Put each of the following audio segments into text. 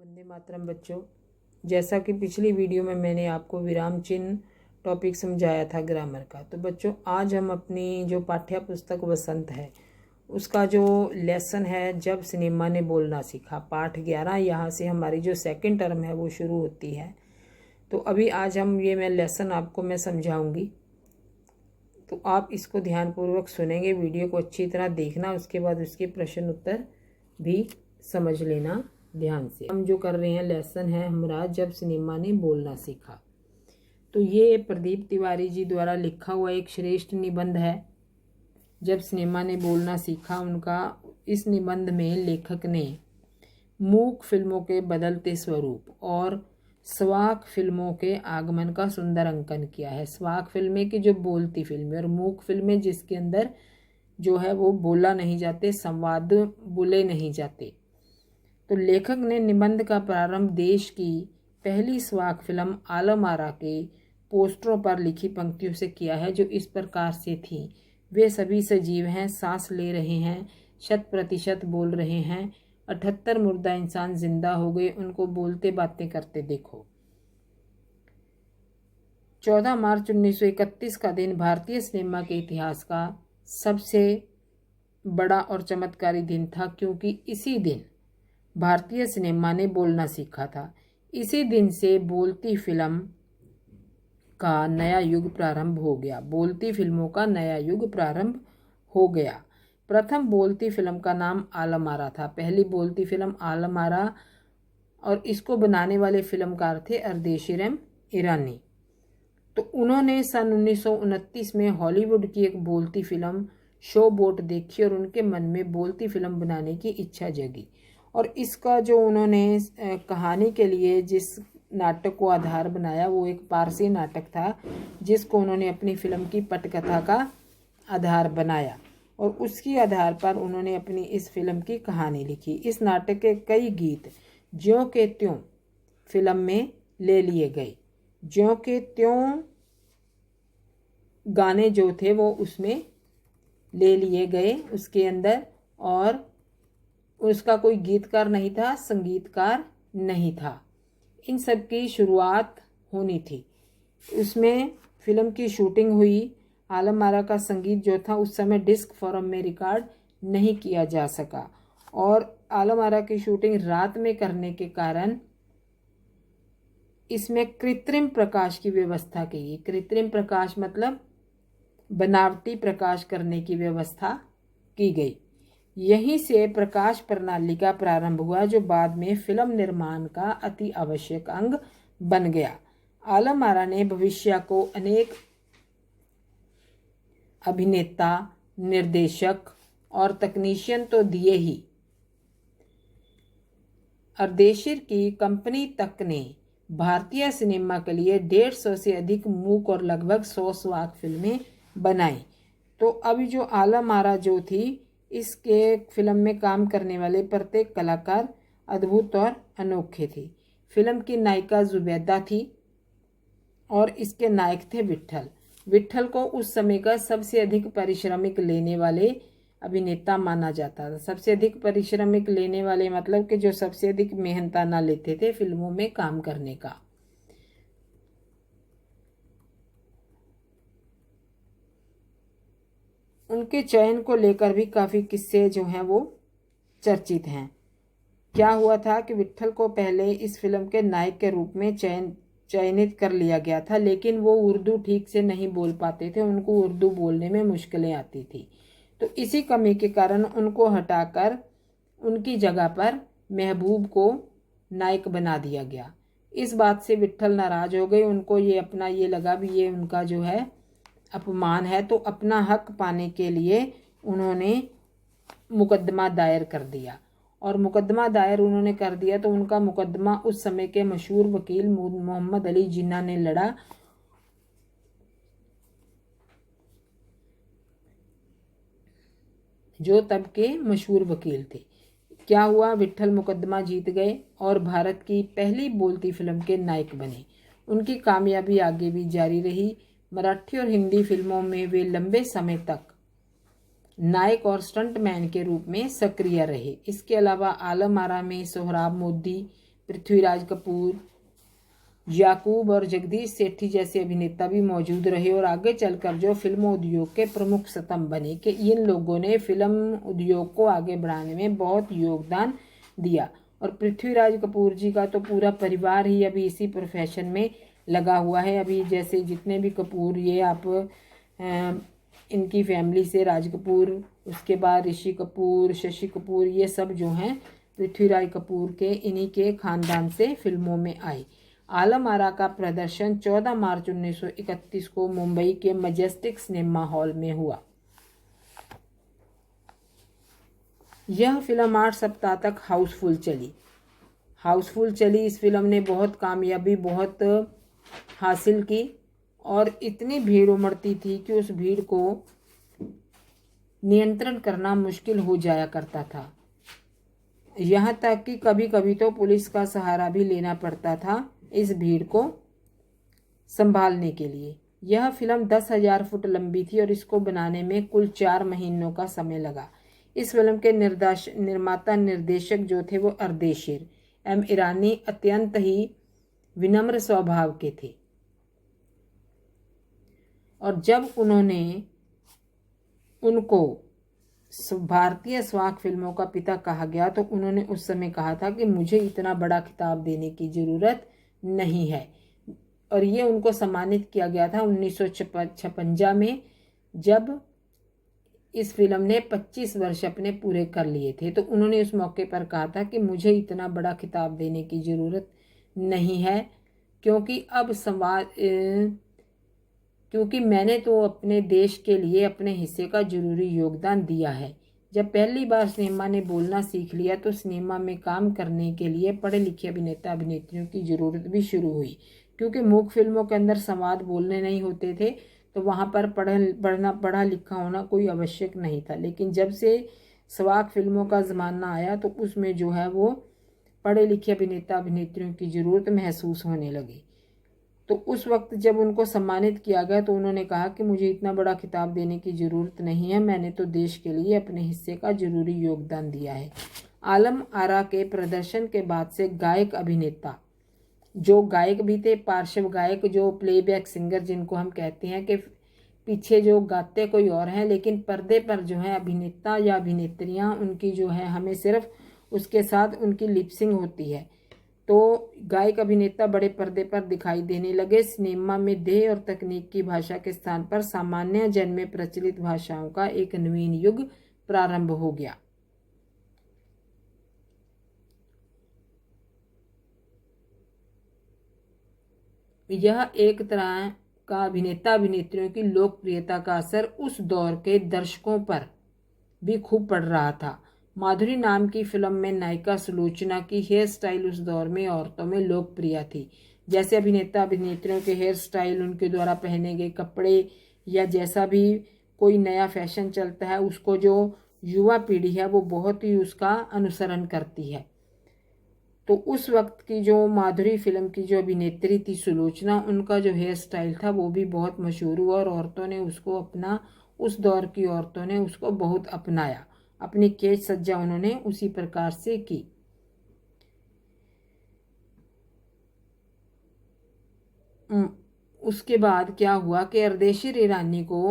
वंदे मातरम बच्चों। जैसा कि पिछली वीडियो में मैंने आपको विराम चिन्ह टॉपिक समझाया था ग्रामर का, तो बच्चों आज हम अपनी जो पाठ्य पुस्तक वसंत है उसका जो लेसन है जब सिनेमा ने बोलना सीखा, पाठ 11, यहाँ से हमारी जो सेकंड टर्म है वो शुरू होती है। तो अभी आज हम मैं लेसन आपको मैं समझाऊंगी, तो आप इसको ध्यानपूर्वक सुनेंगे, वीडियो को अच्छी तरह देखना, उसके बाद उसके प्रश्न उत्तर भी समझ लेना ध्यान से। हम जो कर रहे हैं लेसन है हमारा जब सिनेमा ने बोलना सीखा। तो ये प्रदीप तिवारी जी द्वारा लिखा हुआ एक श्रेष्ठ निबंध है, जब सिनेमा ने बोलना सीखा उनका। इस निबंध में लेखक ने मूक फिल्मों के बदलते स्वरूप और स्वाक फिल्मों के आगमन का सुंदर अंकन किया है। स्वाक फिल्में की जो बोलती फिल्में और मूक फिल्में जिसके अंदर जो है वो बोला नहीं जाते, संवाद बोले नहीं जाते। तो लेखक ने निबंध का प्रारंभ देश की पहली स्वाक फिल्म आलम आरा के पोस्टरों पर लिखी पंक्तियों से किया है, जो इस प्रकार से थी। वे सभी सजीव हैं, सांस ले रहे हैं, 100% बोल रहे हैं। 78 मुर्दा इंसान जिंदा हो गए, उनको बोलते बातें करते देखो। 14 मार्च 1931 का दिन भारतीय सिनेमा के इतिहास का सबसे बड़ा और चमत्कारी दिन था, क्योंकि इसी दिन भारतीय सिनेमा ने बोलना सीखा था। इसी दिन से बोलती फिल्म का नया युग प्रारंभ हो गया। बोलती फिल्मों का नया युग प्रारंभ हो गया। प्रथम बोलती फिल्म का नाम आलम आरा था। पहली बोलती फिल्म आलम आरा, और इसको बनाने वाले फिल्मकार थे अर्देशीरम ईरानी। तो उन्होंने सन 1929 में हॉलीवुड की एक बोलती फिल्म शो बोट देखी और उनके मन में बोलती फिल्म बनाने की इच्छा जगी। और इसका जो उन्होंने कहानी के लिए जिस नाटक को आधार बनाया वो एक पारसी नाटक था, जिसको उन्होंने अपनी फिल्म की पटकथा का आधार बनाया, और उसके आधार पर उन्होंने अपनी इस फिल्म की कहानी लिखी। इस नाटक के कई गीत ज्यों के त्यों फिल्म में ले लिए गए। ज्यों के त्यों गाने जो थे वो उसमें ले लिए गए उसके अंदर, और उसका कोई गीतकार नहीं था, संगीतकार नहीं था। इन सब की शुरुआत होनी थी। उसमें फिल्म की शूटिंग हुई। आलम आरा का संगीत जो था उस समय डिस्क फॉर्म में रिकॉर्ड नहीं किया जा सका, और आलम आरा की शूटिंग रात में करने के कारण इसमें कृत्रिम प्रकाश की व्यवस्था की गई। कृत्रिम प्रकाश मतलब बनावटी प्रकाश करने की व्यवस्था की गई। यहीं से प्रकाश प्रणाली का प्रारंभ हुआ, जो बाद में फिल्म निर्माण का अति आवश्यक अंग बन गया। आलम आरा ने भविष्य को अनेक अभिनेता, निर्देशक और तकनीशियन तो दिए ही, अर्देशीर की कंपनी तक ने भारतीय सिनेमा के लिए 150 से अधिक मूक और लगभग 100 स्वाक फिल्में बनाई। तो अभी जो आलम आरा जो थी, इसके फिल्म में काम करने वाले प्रत्येक कलाकार अद्भुत और अनोखे थे। फिल्म की नायिका जुबैदा थी और इसके नायक थे विट्ठल। विट्ठल को उस समय का सबसे अधिक पारिश्रमिक लेने वाले अभिनेता माना जाता था। सबसे अधिक पारिश्रमिक लेने वाले मतलब कि जो सबसे अधिक मेहनताना लेते थे फिल्मों में काम करने का। उनके चयन को लेकर भी काफ़ी किस्से जो हैं वो चर्चित हैं। क्या हुआ था कि विट्ठल को पहले इस फिल्म के नायक के रूप में चयनित कर लिया गया था, लेकिन वो उर्दू ठीक से नहीं बोल पाते थे, उनको उर्दू बोलने में मुश्किलें आती थी। तो इसी कमी के कारण उनको हटाकर उनकी जगह पर महबूब को नायक बना दिया गया। इस बात से विट्ठल नाराज हो गए। उनको ये लगा भी ये उनका जो है अपमान है, तो अपना हक पाने के लिए उन्होंने मुकदमा दायर कर दिया। और मुकदमा दायर उन्होंने कर दिया तो उनका मुकदमा उस समय के मशहूर वकील मोहम्मद अली जिन्ना ने लड़ा, जो तब के मशहूर वकील थे। क्या हुआ, विट्ठल मुकदमा जीत गए और भारत की पहली बोलती फिल्म के नायक बने। उनकी कामयाबी आगे भी जारी रही। मराठी और हिंदी फिल्मों में वे लंबे समय तक नायक और स्टंटमैन के रूप में सक्रिय रहे। इसके अलावा आलम आरा में सोहराब मोदी, पृथ्वीराज कपूर, याकूब और जगदीश सेठी जैसे अभिनेता भी मौजूद रहे और आगे चलकर जो फिल्म उद्योग के प्रमुख स्तंभ बने कि इन लोगों ने फिल्म उद्योग को आगे बढ़ाने में बहुत योगदान दिया। और पृथ्वीराज कपूर जी का तो पूरा परिवार ही अभी इसी प्रोफेशन में लगा हुआ है। अभी जैसे जितने भी कपूर, ये आप इनकी फैमिली से राज कपूर, उसके बाद ऋषि कपूर, शशि कपूर, ये सब जो हैं पृथ्वीराज कपूर के इन्हीं के खानदान से फिल्मों में आए। आलम आरा का प्रदर्शन 14 मार्च 1931 को मुंबई के मजेस्टिक सिनेमा हॉल में हुआ। यह फिल्म 8 सप्ताह तक हाउसफुल चली। इस फिल्म ने बहुत कामयाबी हासिल की और इतनी भीड़ उमड़ती थी कि उस भीड़ को नियंत्रण करना मुश्किल हो जाया करता था। यहाँ तक कि कभी कभी तो पुलिस का सहारा भी लेना पड़ता था इस भीड़ को संभालने के लिए। यह फिल्म 10,000 फुट लंबी थी और इसको बनाने में कुल 4 महीनों का समय लगा। इस फिल्म के निर्माता निर्देशक जो थे वो अर्देशीर एम ईरानी अत्यंत ही विनम्र स्वभाव के थे और जब उनको भारतीय स्वाक फिल्मों का पिता कहा गया तो उन्होंने उस समय कहा था कि मुझे इतना बड़ा खिताब देने की ज़रूरत नहीं है। और ये उनको सम्मानित किया गया था 1956 में, जब इस फिल्म ने 25 वर्ष अपने पूरे कर लिए थे। तो उन्होंने उस मौके पर कहा था कि मुझे इतना बड़ा खिताब देने की ज़रूरत नहीं है, क्योंकि मैंने तो अपने देश के लिए अपने हिस्से का जरूरी योगदान दिया है। जब पहली बार सिनेमा ने बोलना सीख लिया तो सिनेमा में काम करने के लिए पढ़े लिखे अभिनेता अभिनेत्रियों की ज़रूरत भी शुरू हुई, क्योंकि मूक फिल्मों के अंदर संवाद बोलने नहीं होते थे तो वहाँ पर पढ़ा लिखा होना कोई आवश्यक नहीं था। लेकिन जब से स्वाक फिल्मों का ज़माना आया तो उसमें जो है वो पढ़े लिखे अभिनेता अभिनेत्रियों की ज़रूरत महसूस होने लगी। तो उस वक्त जब उनको सम्मानित किया गया तो उन्होंने कहा कि मुझे इतना बड़ा खिताब देने की ज़रूरत नहीं है, मैंने तो देश के लिए अपने हिस्से का ज़रूरी योगदान दिया है। आलम आरा के प्रदर्शन के बाद से गायक अभिनेता, जो गायक भी थे, पार्श्व गायक, जो प्लेबैक सिंगर जिनको हम कहते हैं कि पीछे जो गाते कोई और हैं लेकिन पर्दे पर जो है अभिनेता या अभिनेत्रियाँ उनकी जो है हमें सिर्फ उसके साथ उनकी लिपसिंग होती है। तो गायक अभिनेता बड़े पर्दे पर दिखाई देने लगे। सिनेमा में देह और तकनीक की भाषा के स्थान पर सामान्य जन में प्रचलित भाषाओं का एक नवीन युग प्रारंभ हो गया। यह एक तरह का अभिनेता अभिनेत्रियों की लोकप्रियता का असर उस दौर के दर्शकों पर भी खूब पड़ रहा था। माधुरी नाम की फिल्म में नायिका सुलोचना की हेयर स्टाइल उस दौर में औरतों में लोकप्रिय थी। जैसे अभिनेता अभिनेत्रियों के हेयर स्टाइल, उनके द्वारा पहने गए कपड़े या जैसा भी कोई नया फैशन चलता है उसको जो युवा पीढ़ी है वो बहुत ही उसका अनुसरण करती है। तो उस वक्त की जो माधुरी फिल्म की जो अभिनेत्री थी सुलोचना, उनका जो हेयर स्टाइल था वो भी बहुत मशहूर हुआ और औरतों ने उसको उस दौर की औरतों ने उसको बहुत अपनाया। अपनी केश सज्जा उन्होंने उसी प्रकार से की। उसके बाद क्या हुआ कि अर्देशीर ईरानी को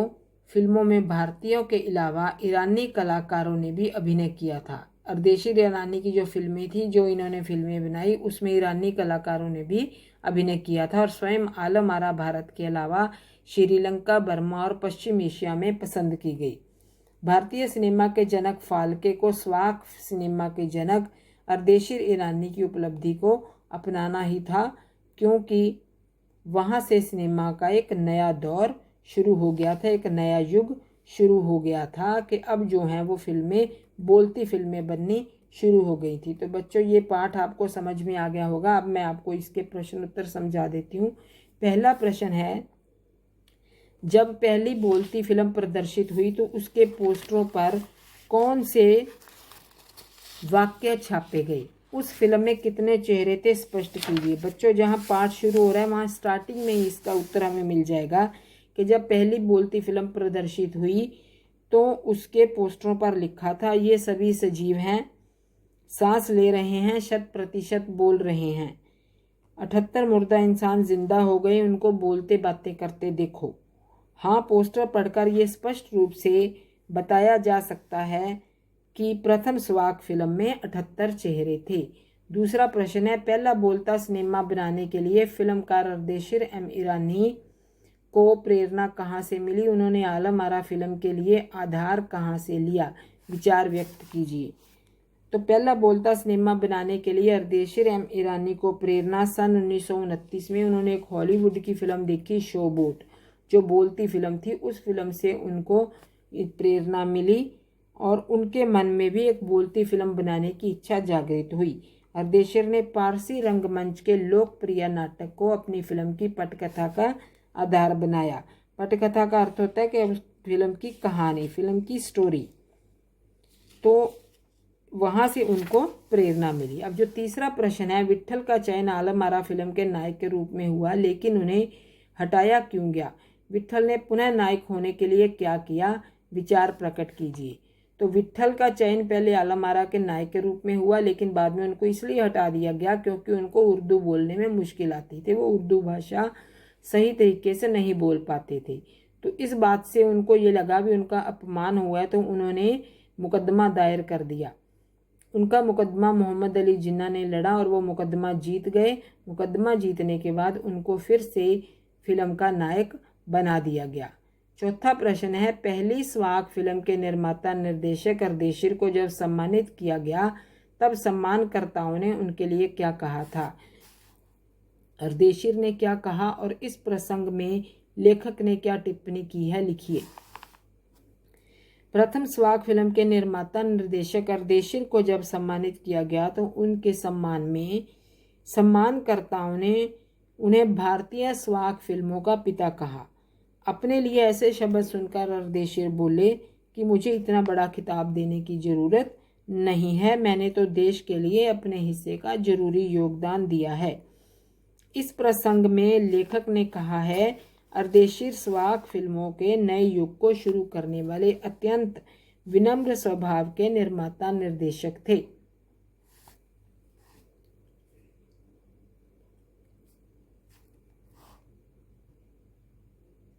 फिल्मों में भारतीयों के अलावा ईरानी कलाकारों ने भी अभिनय किया था। अर्देशीर ईरानी की जो फिल्में थी, जो इन्होंने फिल्में बनाई, उसमें ईरानी कलाकारों ने भी अभिनय किया था और स्वयं आलम आरा भारत के अलावा श्रीलंका, बर्मा और पश्चिम एशिया में पसंद की गई। भारतीय सिनेमा के जनक फाल्के को स्वाक सिनेमा के जनक अर्देशीर ईरानी की उपलब्धि को अपनाना ही था, क्योंकि वहाँ से सिनेमा का एक नया दौर शुरू हो गया था, एक नया युग शुरू हो गया था कि अब जो हैं वो फिल्में, बोलती फिल्में बननी शुरू हो गई थी। तो बच्चों ये पाठ आपको समझ में आ गया होगा। अब मैं आपको इसके प्रश्न उत्तर समझा देती हूँ। पहला प्रश्न है, जब पहली बोलती फिल्म प्रदर्शित हुई तो उसके पोस्टरों पर कौन से वाक्य छापे गए? उस फिल्म में कितने चेहरे थे स्पष्ट कीजिए। बच्चों जहाँ पाठ शुरू हो रहा है वहाँ स्टार्टिंग में ही इसका उत्तर हमें मिल जाएगा कि जब पहली बोलती फिल्म प्रदर्शित हुई तो उसके पोस्टरों पर लिखा था ये सभी सजीव हैं, सांस ले रहे हैं, 100% बोल रहे हैं। 78 मुर्दा इंसान जिंदा हो गए, उनको बोलते बातें करते देखो। हाँ, पोस्टर पढ़कर ये स्पष्ट रूप से बताया जा सकता है कि प्रथम स्वाक फिल्म में 78 चेहरे थे। दूसरा प्रश्न है, पहला बोलता सिनेमा बनाने के लिए फिल्मकार अर्देशीर एम ईरानी को प्रेरणा कहाँ से मिली? उन्होंने आलम आरा फिल्म के लिए आधार कहाँ से लिया? विचार व्यक्त कीजिए। तो पहला बोलता सिनेमा बनाने के लिए अर्देशीर एम ईरानी को प्रेरणा सन 1929 में उन्होंने एक हॉलीवुड की फिल्म देखी, शो बोट, जो बोलती फिल्म थी। उस फिल्म से उनको प्रेरणा मिली और उनके मन में भी एक बोलती फिल्म बनाने की इच्छा जागृत हुई। अर्देशीर ने पारसी रंगमंच के लोकप्रिय नाटक को अपनी फिल्म की पटकथा का आधार बनाया। पटकथा का अर्थ होता है कि फिल्म की कहानी, फिल्म की स्टोरी। तो वहाँ से उनको प्रेरणा मिली। अब जो तीसरा प्रश्न है, विट्ठल का चयन आलम आरा फिल्म के नायक के रूप में हुआ, लेकिन उन्हें हटाया क्यों गया? विट्ठल ने पुनः नायक होने के लिए क्या किया? विचार प्रकट कीजिए। तो विट्ठल का चयन पहले आलम आरा के नायक के रूप में हुआ, लेकिन बाद में उनको इसलिए हटा दिया गया क्योंकि उनको उर्दू बोलने में मुश्किल आती थी। वो उर्दू भाषा सही तरीके से नहीं बोल पाते थे। तो इस बात से उनको ये लगा भी उनका अपमान हुआ है, तो उन्होंने मुकदमा दायर कर दिया। उनका मुकदमा मोहम्मद अली जिन्ना ने लड़ा और वो मुकदमा जीत गए। मुकदमा जीतने के बाद उनको फिर से फिल्म का नायक बना दिया गया। चौथा प्रश्न है, पहली स्वाक फिल्म के निर्माता निर्देशक अर्देशीर को जब सम्मानित किया गया तब सम्मानकर्ताओं ने उनके लिए क्या कहा था? अर्देशीर ने क्या कहा और इस प्रसंग में लेखक ने क्या टिप्पणी की है? लिखिए। प्रथम स्वाक फिल्म के निर्माता निर्देशक अर्देशीर को जब सम्मानित किया गया तो उनके सम्मान में सम्मानकर्ताओं ने उन्हें भारतीय स्वाक फिल्मों का पिता कहा। अपने लिए ऐसे शब्द सुनकर अर्देशीर बोले कि मुझे इतना बड़ा खिताब देने की ज़रूरत नहीं है, मैंने तो देश के लिए अपने हिस्से का जरूरी योगदान दिया है। इस प्रसंग में लेखक ने कहा है, अर्देशीर स्वाक फिल्मों के नए युग को शुरू करने वाले अत्यंत विनम्र स्वभाव के निर्माता निर्देशक थे।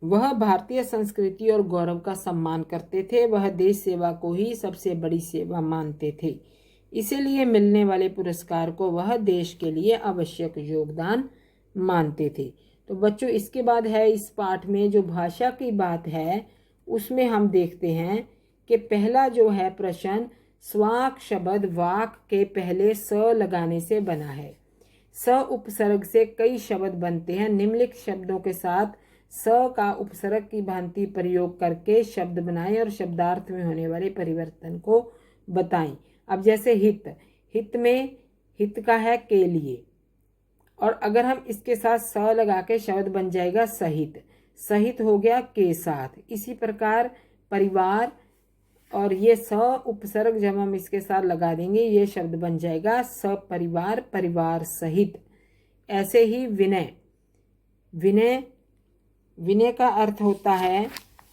वह भारतीय संस्कृति और गौरव का सम्मान करते थे। वह देश सेवा को ही सबसे बड़ी सेवा मानते थे। इसीलिए मिलने वाले पुरस्कार को वह देश के लिए आवश्यक योगदान मानते थे। तो बच्चों, इसके बाद है इस पाठ में जो भाषा की बात है उसमें हम देखते हैं कि पहला जो है प्रश्न, स्वाक शब्द वाक के पहले स लगाने से बना है। स उपसर्ग से कई शब्द बनते हैं। निम्नलिखित शब्दों के साथ स का उपसर्ग की भांति प्रयोग करके शब्द बनाएं और शब्दार्थ में होने वाले परिवर्तन को बताएं। अब जैसे हित, हित में हित का है के लिए, और अगर हम इसके साथ स लगा के शब्द बन जाएगा सहित। सहित हो गया के साथ। इसी प्रकार परिवार, और ये स उपसर्ग जब हम इसके साथ लगा देंगे ये शब्द बन जाएगा सपरिवार, परिवार सहित। ऐसे ही विनय, विनय विनय का अर्थ होता है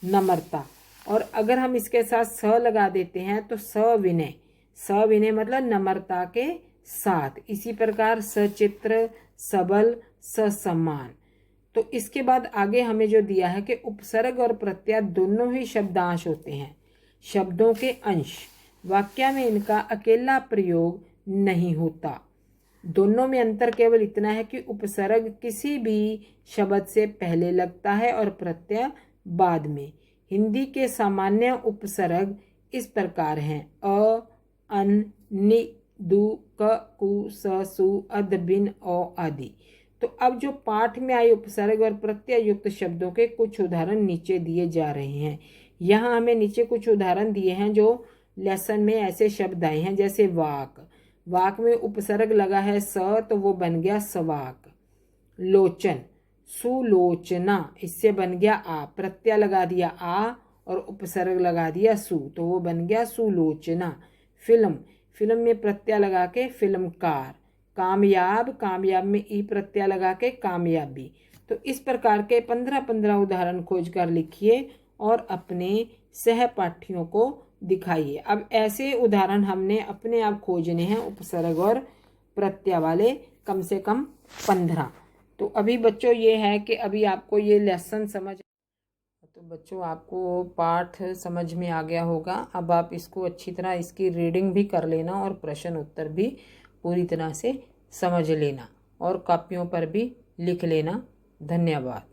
नम्रता, और अगर हम इसके साथ स लगा देते हैं तो सविनय। सविनय मतलब नम्रता के साथ। इसी प्रकार सचित्र, सबल, ससम्मान। तो इसके बाद आगे हमें जो दिया है कि उपसर्ग और प्रत्यय दोनों ही शब्दांश होते हैं, शब्दों के अंश। वाक्य में इनका अकेला प्रयोग नहीं होता। दोनों में अंतर केवल इतना है कि उपसर्ग किसी भी शब्द से पहले लगता है और प्रत्यय बाद में। हिंदी के सामान्य उपसर्ग इस प्रकार हैं: अ, अन, नि, दु, क, कु, स, सु, अद, बिन, औ आदि। तो अब जो पाठ में आए उपसर्ग और प्रत्यय युक्त शब्दों के कुछ उदाहरण नीचे दिए जा रहे हैं। यहाँ हमें नीचे कुछ उदाहरण दिए हैं जो लेसन में ऐसे शब्द आए हैं, जैसे वाक। वाक में उपसर्ग लगा है स, तो वो बन गया सवाक। लोचन, सुलोचना, इससे बन गया आ। प्रत्यय लगा दिया आ और उपसर्ग लगा दिया सु, तो वो बन गया सुलोचना। फिल्म, फिल्म में प्रत्यय लगा के फिल्मकार। कामयाब, कामयाब में ई प्रत्यय लगा के कामयाबी। तो इस प्रकार के 15-15 उदाहरण खोज कर लिखिए और अपने सहपाठियों को दिखाइए। अब ऐसे उदाहरण हमने अपने आप खोजने हैं, उपसर्ग और प्रत्यय वाले, कम से कम 15। तो अभी बच्चों ये है कि अभी आपको ये लेसन समझ, तो बच्चों आपको पाठ समझ में आ गया होगा। अब आप इसको अच्छी तरह इसकी रीडिंग भी कर लेना और प्रश्न उत्तर भी पूरी तरह से समझ लेना और कॉपियों पर भी लिख लेना। धन्यवाद।